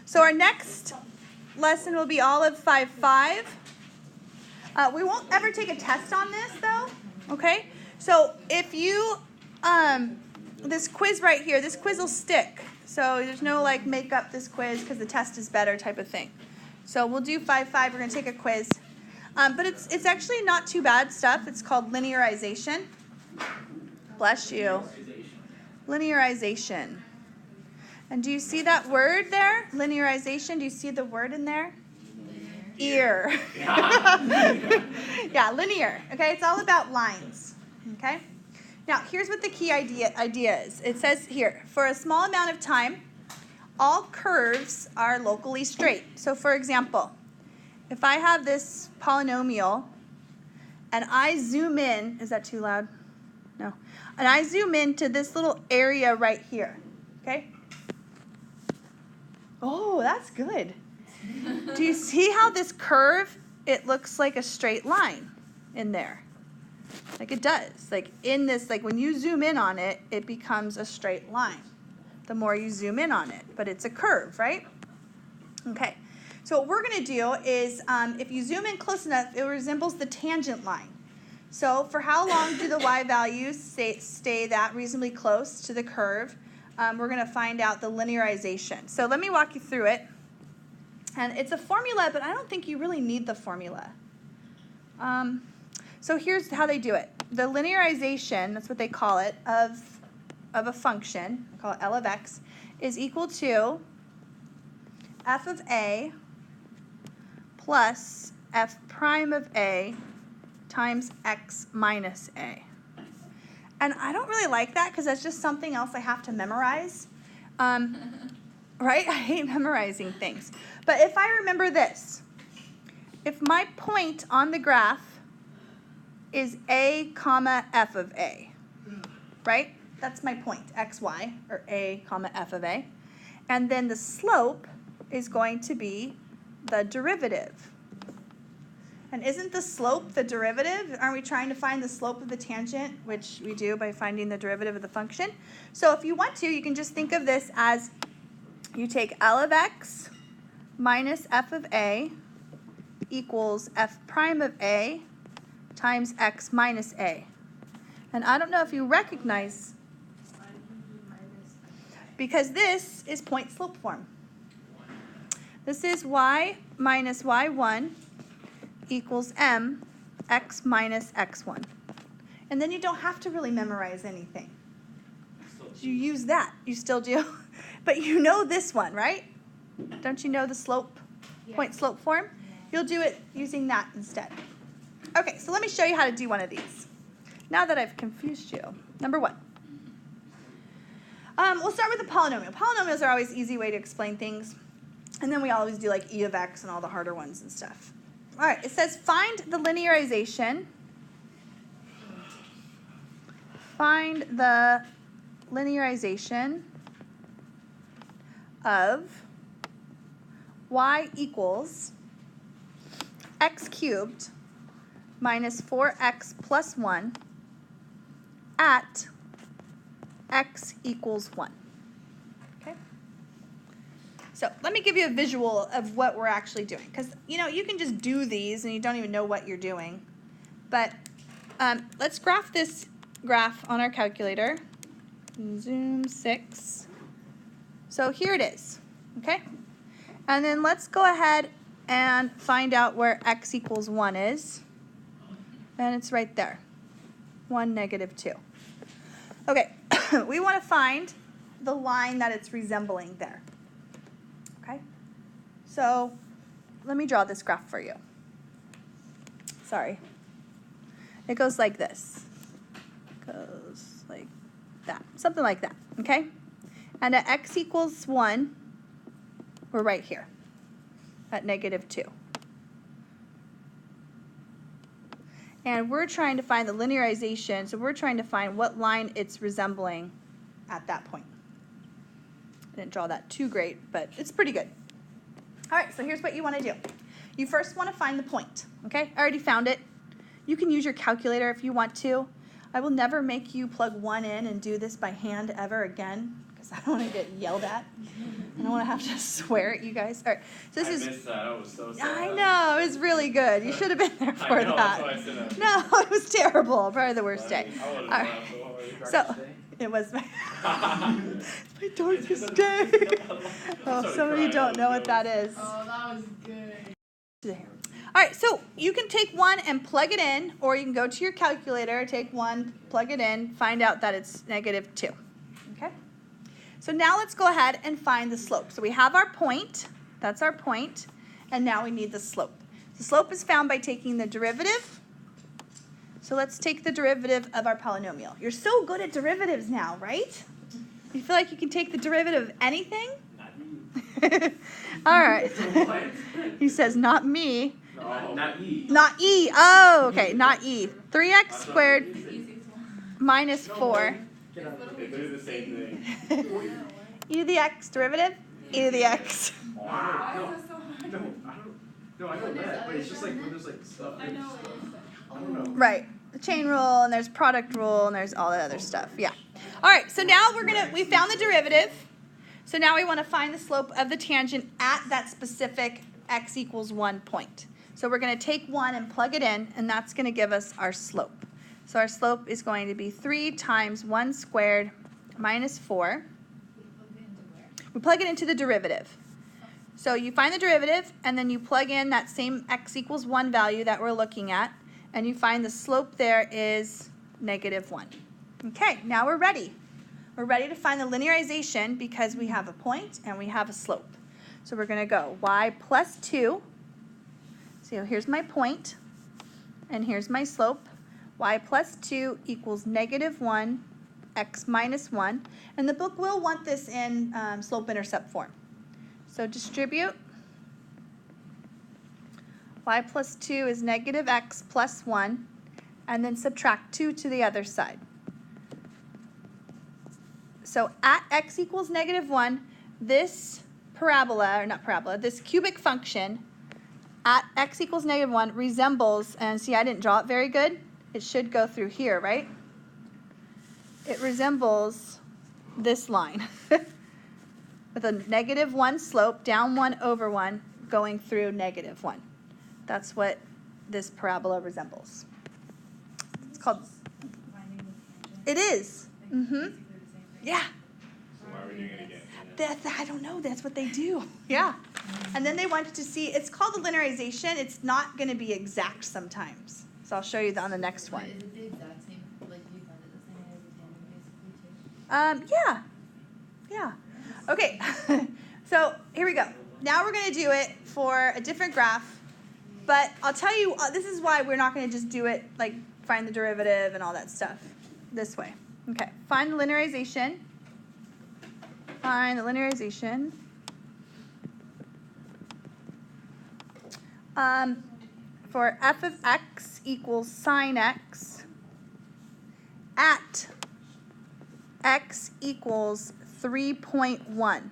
So our next lesson will be all of 5.5. We won't ever take a test on this, though, okay? So if you, this quiz right here, this quiz will stick. So there's no, like, make up this quiz because the test is better type of thing. So we'll do 5.5. We're going to take a quiz. But it's actually not too bad stuff. It's called linearization. Bless you. Linearization. And do you see that word there? Linearization. Do you see the word in there? Ear. Yeah, linear. Okay, it's all about lines. Okay? Now, here's what the key idea is. It says here, for a small amount of time, all curves are locally straight. So, for example, if I have this polynomial and I zoom in, is that too loud? No. And I zoom into this little area right here. Okay? Oh, that's good. Do you see how this curve, it looks like a straight line in there? Like it does. Like in this, like when you zoom in on it, it becomes a straight line. The more you zoom in on it. But it's a curve, right? Okay. So what we're going to do is, if you zoom in close enough, it resembles the tangent line. So for how long do the y values stay that reasonably close to the curve? We're going to find out the linearization. So let me walk you through it. And it's a formula, but I don't think you really need the formula. So here's how they do it. The linearization, that's what they call it, of a function, I call it L of x, is equal to f of a plus f prime of a times x minus a. And I don't really like that because that's just something else I have to memorize. Right? I hate memorizing things. But if I remember this, if my point on the graph is a comma f of a, right? That's my point, x, y, or a comma f of a. And then the slope is going to be the derivative. And isn't the slope the derivative? Aren't we trying to find the slope of the tangent, which we do by finding the derivative of the function? So if you want to, you can just think of this as you take L of x minus f of a equals f prime of a times x minus a. And I don't know if you recognize, because this is point slope form. This is y minus y1 equals m x minus x1. And then you don't have to really memorize anything. You use that. You still do. But you know this one, right? Don't you know the slope, point slope form? You'll do it using that instead. Okay, so let me show you how to do one of these. Now that I've confused you. Number one. We'll start with the polynomial. Polynomials are always an easy way to explain things. And then we always do like e of x and all the harder ones and stuff. All right, it says find the linearization. Find the linearization of y equals x cubed minus 4x plus 1 at x equals 1. Okay? So let me give you a visual of what we're actually doing. Because, you know, you can just do these and you don't even know what you're doing. But let's graph this graph on our calculator. Zoom 6. So here it is. Okay? And then let's go ahead and find out where x equals 1 is. And it's right there. 1, negative 2. Okay, we want to find the line that it's resembling there. Okay? So let me draw this graph for you. Sorry. It goes like this. It goes like that. Something like that. Okay? And at x equals 1, we're right here at negative 2. And we're trying to find the linearization, so we're trying to find what line it's resembling at that point. I didn't draw that too great, but it's pretty good. All right, so here's what you want to do. You first want to find the point, okay? I already found it. You can use your calculator if you want to. I will never make you plug 1 in and do this by hand ever again, because I don't want to get yelled at. I don't want to have to swear at you guys. All right. So this is. Missed that. I was so sad. I know, it was really good. You should have been there for I know, that. that's why I said that. No, it was terrible. Probably the worst day. I would All have right. laughed so hard. So it was my, it's my darkest day. Oh, some of you don't know what that is. Oh, that was good. All right, so you can take one and plug it in, or you can go to your calculator, take one, plug it in, find out that it's -2. Okay? So now let's go ahead and find the slope. So we have our point, that's our point, and now we need the slope. The slope is found by taking the derivative. So let's take the derivative of our polynomial. You're so good at derivatives now, right? You feel like you can take the derivative of anything? Not you. All right. What? He says, not me. No, not E. Not E. Oh, okay, not E. 3x squared The easiest one. minus 4. Get out of here. They do the same thing. E to the x derivative, e to the x. Why is that so hard? No, I know that, but it's just like when there's like stuff. I know it is. I don't know. Right. The chain rule, and there's product rule, and there's all that other stuff. Yeah. All right, so now we found the derivative. So now we want to find the slope of the tangent at that specific x equals 1 point. So we're going to take 1 and plug it in, and that's going to give us our slope. So our slope is going to be 3 times 1 squared minus 4. We plug it into the derivative. So you find the derivative, and then you plug in that same x equals 1 value that we're looking at, and you find the slope there is -1. Okay, now we're ready. We're ready to find the linearization because we have a point and we have a slope. So we're going to go y plus 2. So here's my point, and here's my slope. Y plus 2 equals -1, x minus 1. And the book will want this in slope-intercept form. So distribute. Y plus 2 is -x plus 1, and then subtract 2 to the other side. So at x equals -1, this parabola, or not parabola, this cubic function at x equals -1 resembles, and see I didn't draw it very good, it should go through here, right? It resembles this line with a -1 slope, down 1 over 1, going through -1. That's what this parabola resembles. It's called, it is. Mm-hmm. Yeah. So why are we doing it again? I don't know. That's what they do. Yeah. And then they wanted to see, it's called the linearization. It's not going to be exact sometimes. So I'll show you on the next one. Is it the exact same, like you found it the same as the tangent basically too? Yeah. Yeah. Okay. So here we go. Now we're going to do it for a different graph. But I'll tell you, this is why we're not going to just do it, like find the derivative and all that stuff this way. Okay. Find the linearization. Find the linearization. For f of x equals sine x at x equals 3.1.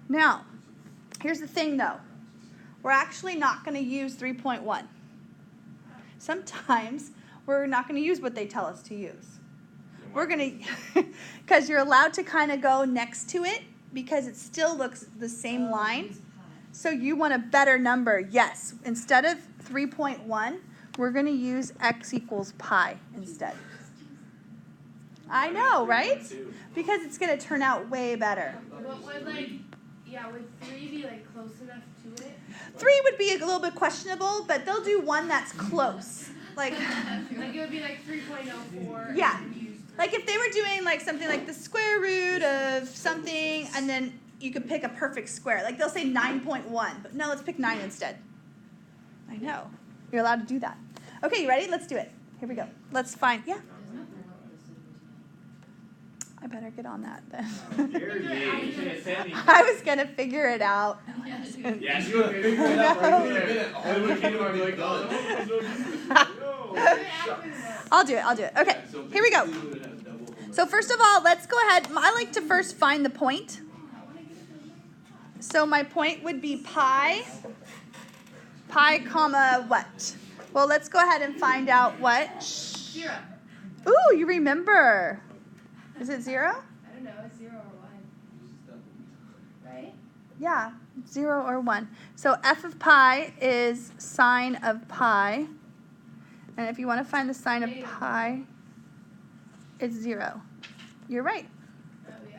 Now, here's the thing though. We're actually not going to use 3.1. Sometimes we're not going to use what they tell us to use. We're going to, because you're allowed to kind of go next to it because it still looks the same line. So you want a better number. Yes, instead of 3.1, we're going to use x equals pi instead. I know, right? Because it's going to turn out way better. But would would 3 be like close enough to it? 3 would be a little bit questionable, but they'll do one that's close. Like it would be like 3.04. Yeah. Like if they were doing like something like the square root of something, and then you could pick a perfect square. Like they'll say 9.1, but no, let's pick 9 instead. I know. You're allowed to do that. Okay, you ready? Let's do it. Here we go. Let's find, yeah. I better get on that then. I was going to figure it out. Yeah, she would figure it out right there. I would have came to be like, I'll do it. Okay, here we go. So first of all, let's go ahead. I like to first find the point. So my point would be pi, comma, what? Well, let's go ahead and find out what. 0. Ooh, you remember. Is it 0? I don't know. It's 0 or what? Yeah, 0 or 1. So f of pi is sine of pi. And if you want to find the sine of pi, it's 0. You're right. Oh, yeah.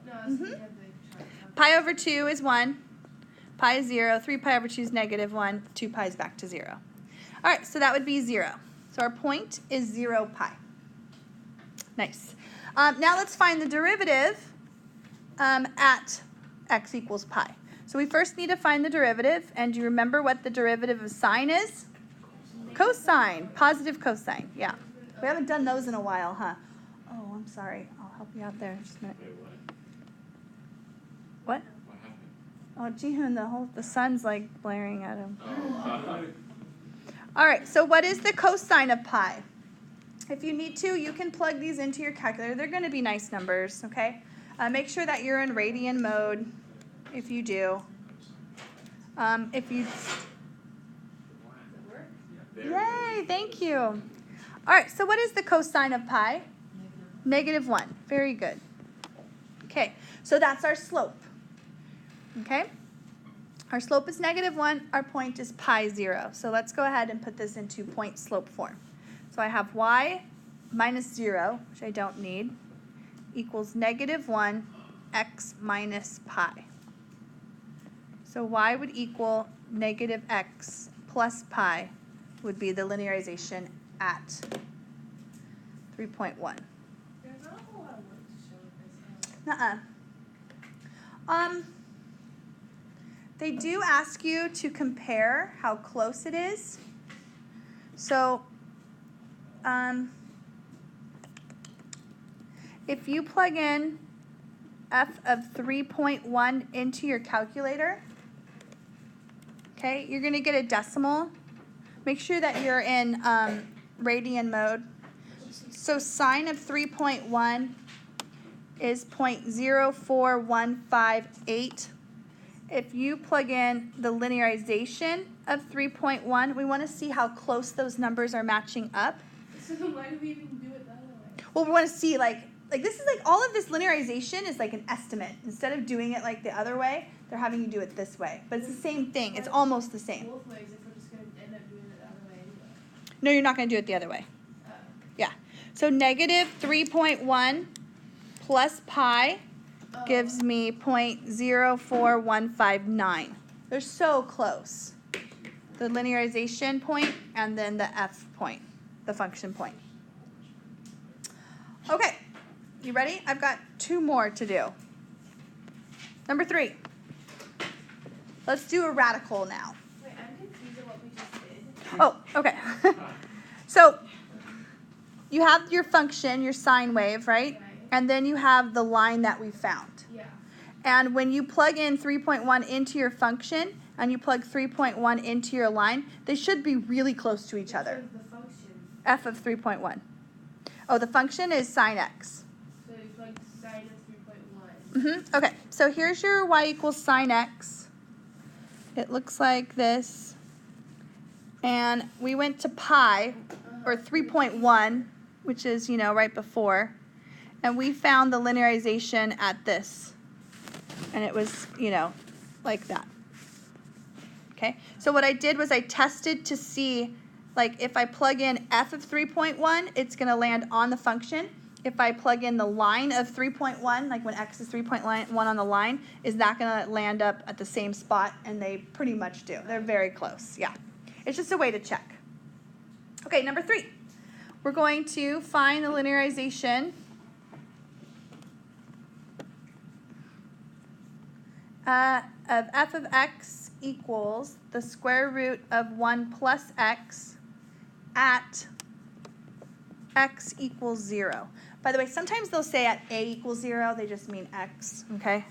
No, I was Mhm. thinking of the chart. Pi over 2 is 1. Pi is 0. 3 pi over 2 is negative 1. 2 pi is back to 0. All right, so that would be 0. So our point is 0 pi. Nice. Now let's find the derivative at x equals pi. So we first need to find the derivative. And do you remember what the derivative of sine is? Cosine. Positive cosine. Yeah. We haven't done those in a while, huh? Oh, I'm sorry. I'll help you out there. Just a minute. Wait, What? what happened? Oh, Jihoon, the sun's like blaring at him. Oh. All right, so what is the cosine of pi? If you need to, you can plug these into your calculator. They're going to be nice numbers, okay? Make sure that you're in radian mode if you do. If you... Yay, thank you. All right, so what is the cosine of pi? -1. Very good. Okay, so that's our slope. Okay? Our slope is -1. Our point is pi 0. So let's go ahead and put this into point slope form. So I have y minus 0, which I don't need, equals -1 x minus pi. So y would equal -x plus pi would be the linearization at 3.1. There's not a whole lot of work to show with this. Nuh-uh. They do ask you to compare how close it is. So, if you plug in f of 3.1 into your calculator, okay, you're going to get a decimal. Make sure that you're in radian mode. So sine of 3.1 is 0.04158. If you plug in the linearization of 3.1, we want to see how close those numbers are matching up. So then why do we even do it the other way? Well, we want to see like this is like all of this linearization is like an estimate. Instead of doing it like the other way, they're having you do it this way. But it's the same thing. It's almost the same. Both ways if we're just going to end up doing it the other way anyway. No, you're not going to do it the other way. Yeah. So -3.1 plus pi gives me 0.04159. They're so close. The linearization point and then the f point, the function point. Okay, you ready? I've got 2 more to do. Number 3. Let's do a radical now. Wait, I'm confused at what we just did. Oh, okay. So you have your function, your sine wave, right? And then you have the line that we found. Yeah. And when you plug in 3.1 into your function and you plug 3.1 into your line, they should be really close to each other. The function. F of 3.1. Oh, the function is sine x. So you plug sine of 3.1. Okay, so here's your y equals sine x. It looks like this. And we went to pi, or 3.1, which is, right before. And we found the linearization at this. And it was, like that. Okay, so what I did was I tested to see, like, if I plug in f of 3.1, it's going to land on the function. If I plug in the line of 3.1, like when x is 3.1 on the line, is that going to land up at the same spot? And they pretty much do. They're very close, yeah. It's just a way to check. Okay, number 3. We're going to find the linearization of f of x equals the square root of 1 plus x at x equals 0. By the way, sometimes they'll say at a equals 0, they just mean x, okay?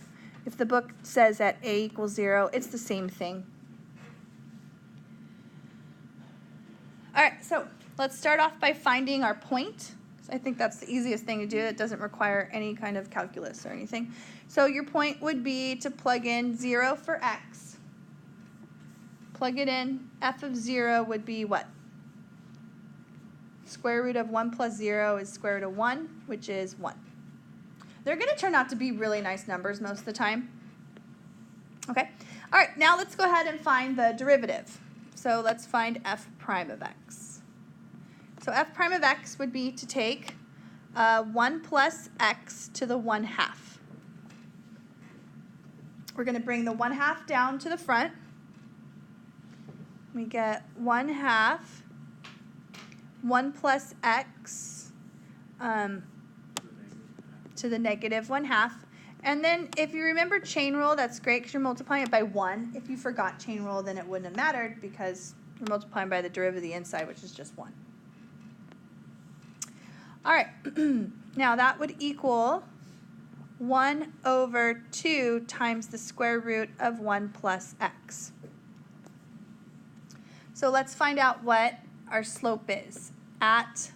If the book says at a equals 0, it's the same thing. All right, so let's start off by finding our point. I think that's the easiest thing to do. It doesn't require any kind of calculus or anything. So your point would be to plug in 0 for x. Plug it in. F of 0 would be what? Square root of 1 plus 0 is square root of 1, which is 1. They're going to turn out to be really nice numbers most of the time. Okay. All right, now let's go ahead and find the derivative. So let's find f prime of x. So f prime of x would be to take 1 plus x to the 1/2. We're going to bring the 1/2 down to the front. We get 1/2, 1 plus x to the negative 1/2. And then if you remember chain rule, that's great because you're multiplying it by 1. If you forgot chain rule, then it wouldn't have mattered because you're multiplying by the derivative of the inside, which is just 1. All right, now that would equal 1 over 2 times the square root of 1 plus x. So let's find out what our slope is at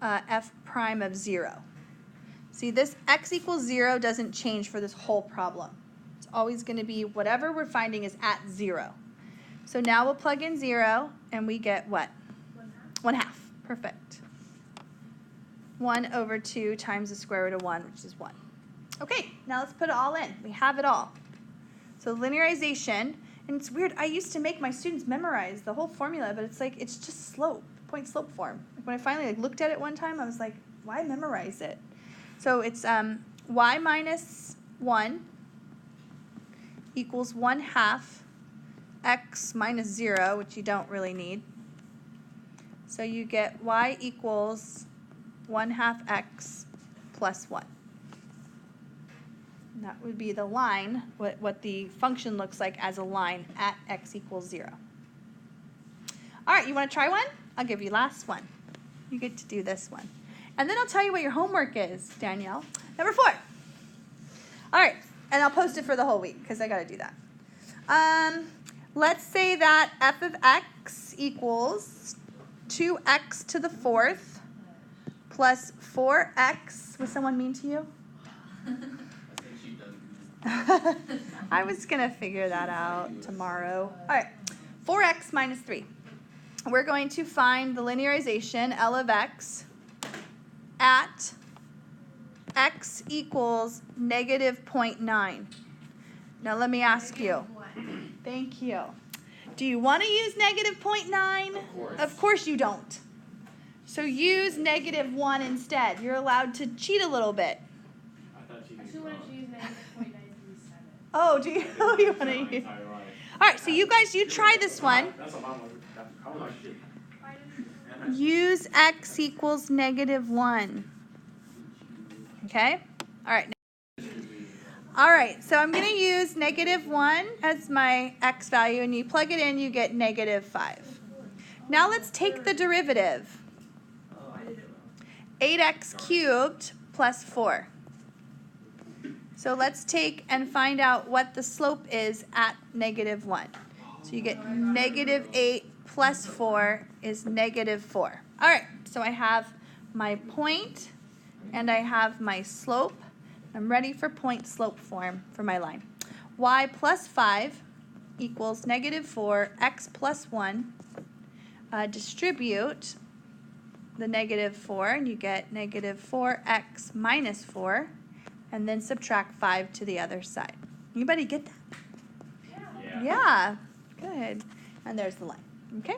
f prime of 0. See, this x equals 0 doesn't change for this whole problem. It's always going to be whatever we're finding is at 0. So now we'll plug in 0, and we get what? 1/2. Perfect. 1 over 2 times the square root of 1, which is 1. Okay, now let's put it all in. We have it all. So linearization, and it's weird. I used to make my students memorize the whole formula, but it's like it's just slope, point slope form. Like when I finally looked at it one time, I was like, why memorize it? So it's y minus 1 equals 1/2 x minus 0, which you don't really need. So you get y equals 1/2 x plus 1. And that would be the line, what the function looks like as a line at x equals 0. All right, you want to try one? I'll give you last one. You get to do this one. And then I'll tell you what your homework is, Danielle. Number 4. All right, and I'll post it for the whole week because I got to do that. Let's say that f of x equals 2x to the 4th plus 4x. Was someone mean to you? I was going to figure that out tomorrow. All right, 4x minus 3. We're going to find the linearization, L of x, at x equals negative 0.9. Now let me ask you. Thank you. Do you want to use negative 0.9? Of course you don't. So use negative 1 instead. You're allowed to cheat a little bit. I actually wanted to use negative 0.937. Oh, do you? You want to use? All right, so you guys, you try this one. Use x equals negative 1. Okay? All right. All right, so I'm going to use negative 1 as my x value, and you plug it in, you get negative 5. Now let's take the derivative. 8x cubed plus 4. So let's take and find out what the slope is at negative 1. So you get negative 8 plus 4 is negative 4. All right, so I have my point and I have my slope. I'm ready for point slope form for my line. Y plus 5 equals negative 4, x plus 1. Distribute the negative 4, and you get negative 4x minus 4, and then subtract 5 to the other side. Anybody get that? Yeah. Yeah. Good. And there's the line. Okay?